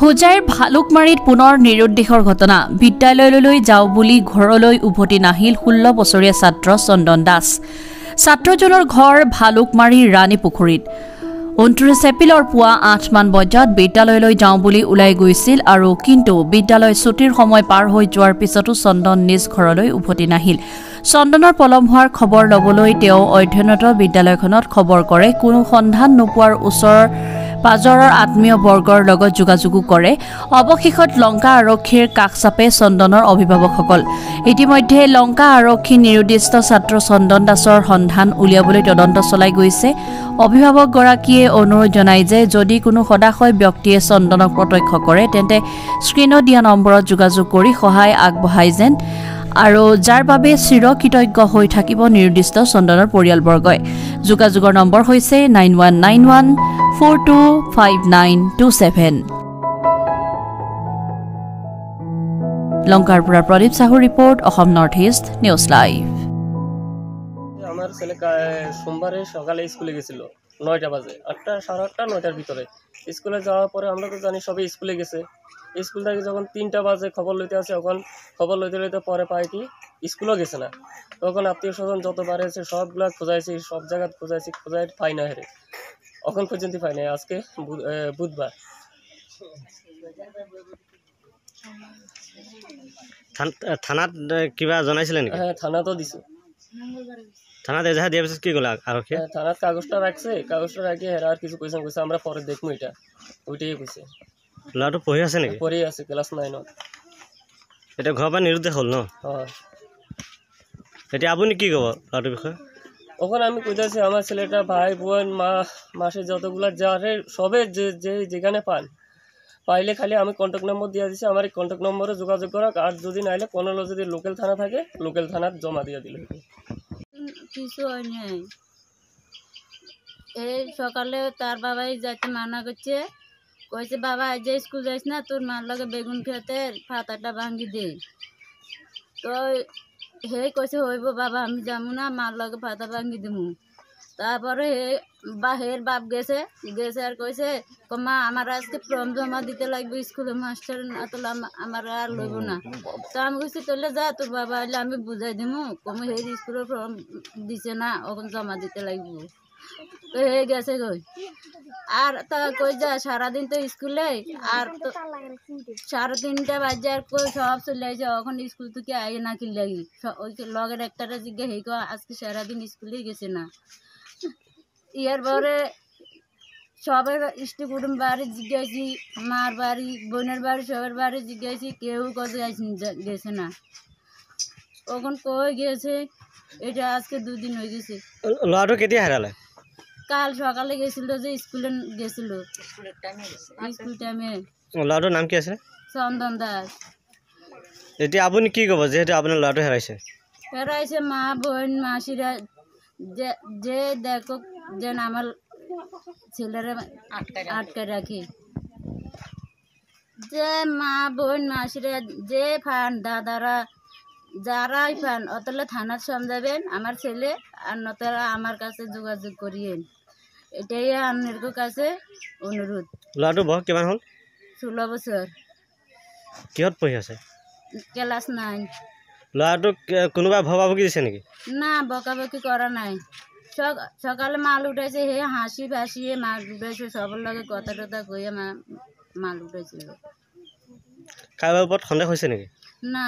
হোজাইৰ ভালুকমাৰীত পুনৰ নিৰুদ্দেশৰ ঘটনা। বিদ্যালয়লৈ যাওঁ বুলি ঘৰলৈ উভতি নাহিল 16 বছৰীয়া ছাত্ৰ চন্দন দাস। ছাত্ৰজনৰ ঘৰ ভালুকমাৰীৰ ৰাণীপুখুৰীত। 29 এপ্ৰিলৰ পুৱা 8 মান বজাত বিদ্যালয়লৈ যাওঁ বুলি ওলাই গৈছিল আৰু কিন্তু বিদ্যালয় ছুটিৰ সময় পাৰ হৈ যোৱাৰ পিছতো চন্দন নিজ ঘৰলৈ উভতি নাহিল। চন্দনৰ পলম হোৱাৰ খবৰ ল'বলৈ তেওঁ অধ্যয়নৰত বিদ্যালয়খনত খবৰ কৰে। কোনো সন্ধান নোপোৱাৰ ওচৰৰ পাজৰৰ আত্মীয় বৰ্গৰ লগত যোগাযোগো কৰে। অৱশেষত লংকা আৰক্ষীৰ কাষ চাপে চন্দনৰ অভিভাৱকসকল। ইতিমধ্যে লংকা আৰক্ষী নিৰুদ্দিষ্ট ছাত্ৰ চন্দন দাসৰ সন্ধান উলিয়াবলৈ তদন্ত চলাই গৈছে। অভিভাৱকগৰাকীয়ে অনুৰোধ জনায় যে যদি কোনো সদাশয় ব্যক্তিয়ে চন্দনক প্ৰত্যক্ষ কৰে তেন্তে স্ক্ৰীণত দিয়া নম্বৰত যোগাযোগ কৰি সহায় আগবঢ়ায় যেন আৰু যাৰ বাবে চিৰকৃতজ্ঞ হৈ থাকিব নিৰুদ্দিষ্ট চন্দনৰ পৰিয়ালবৰ্গই। যোগাযোগৰ নম্বৰ হৈছে 9191425927। লংকাৰ পৰা Pradip Sahu report, Assam north east news live. আমার ছেলে সোমবারে সকালে স্কুলে গেছিল 9টা বাজে, 8টা, 8:30, 9টার ভিতরে। স্কুলে যাওয়ার পরে আমরা তো জানি সবাই স্কুলে গেছে। স্কুল থেকে যখন 3টা বাজে খবর লইতে আসে, তখন খবর লইতে পরে পাই কি স্কুলও গেছে না। তখন আত্মীয় স্বজন যত বাড়িয়েছে সবগুলা খোঁজাইছি, সব জায়গা খোঁজাইছি, খোঁজাই পাই না হেরে, এখন পর্যন্ত পাই না। আজকে বুধবার। থানাত কিবা জনাইছিলে নেকি? হ্যাঁ, থানাতো দিছো। থানাত এজাহার দিয়ার পিছত কি গলা আরক্ষী? থানাত কাগজটা রাখছে, কাগজটা রাখি হেরা আর কিছু কইছে আমরা পরে দেখবো, এটা ওইটাই কইছে। ল'ৰাটো পঢ়ি আছে নেকি? পড়ে আছে ক্লাস 9ত। এটা ঘৰৰ পৰা নিৰুদ্দেশ হ'ল ন? হ্যাঁ। এতিয়া আপুনি কি ক'ব ল'ৰাটোৰ বিষয়ে? ওখানে আমি কইতাছি আমার ছেলেটা ভাই বোন মাসে যতগুলা যারে সবে যেখানে পাইলে খালি আমি কন্ট্যাক্ট নম্বর দিয়ে দিছি, আমার এই কন্ট্যাক্ট নম্বরে যোগাযোগ করা। আর যদি নাইলে কোনো যদি লোকাল থানা থাকে লোকাল থানাত জমা দিয়ে দিলে। কিছু হয় নাই। এই সকালে তার বাবাই যাইতে মানা করছে, কইছে বাবা আজ স্কুল যাইস না, তোর মার লগে বেগুন খেতে পাতাটা ভাঙ্গি দে। তো হে কইছে হইব বাবা, আমি যাবো না, মার লগে পাতা ভাঙ্গি দিমু। তারপরে হের বাপ গেছে আর কইছে মা আমার আজকে ফর্ম জমা দিতে লাগবে স্কুলে, মাস্টার না তো আমার আর লইব না। তো আমি কইছি তোলে যা, তোর বাবা এলে আমি বুঝাই দিমু, কমে হের স্কুলের ফর্ম দিছে না, ওখান জমা দিতে লাগবে। তো হে গেছে কই, আর তা কই যা সারাদিন তো স্কুলে, আর তো 3:30 বাজে আর কই সব চলে আইছে, এখন স্কুল থেকে আইয়ে না কি লাগি। ওই লগের একটা জিজ্ঞে হেই আজকে সারাদিন স্কুলেই গেছে না। ইয়ার পরে সবের ইষ্ট কুটুম বাড়ি জিজ্ঞাসি, মার বাড়ি বোনের বাড়ি সবের বাড়ি জিজ্ঞাসি, কেউ কোথায় গেছে না। ওখান কই গেছে এটা আজকে 2 দিন হয়ে গেছে। ল'ৰাটো কেতিয়া হেৰালে? কাল সকালে গেছিল যে স্কুলে গেছিল, স্কুল টাইমে। ল'ৰাটোৰ নাম কি আছে? চন্দন দাস। এতিয়া আপুনি কি ক'ব যেহেতু আপোনাৰ ল'ৰাটো হেৰাইছে? হেরাইছে মা বোন মাসিরা যে দেখো যেন আমার ছেলেরা আটকে রাখি, যে মা বোন মাসিরা যে ফান দাদারা যারাই ফান অতলে থানার সমঝাবেন আমার ছেলে, আর নতলা আমার কাছে যোগাযোগ করিয়েন, এটাই আপনার কাছে অনুরোধ। ল'ৰাটোৰ বয়স কিমান হ'ল? 16 বছৰ। কিহত পঢ়ি আছে? ক্লাস 9। ল'ৰাটোক কোনোবাই ভবাভুকি দিছে নেকি? না, বকাবকি করা নাই। সকালে মাল উঠাইছে, হে হাসি ভাসিয়ে মাল উঠাইছে, সবার লগে কথা টথা কইয়া মাল উঠাইছিল। কাৰোবাৰ ওপৰত সন্দেহ হৈছে নেকি? না।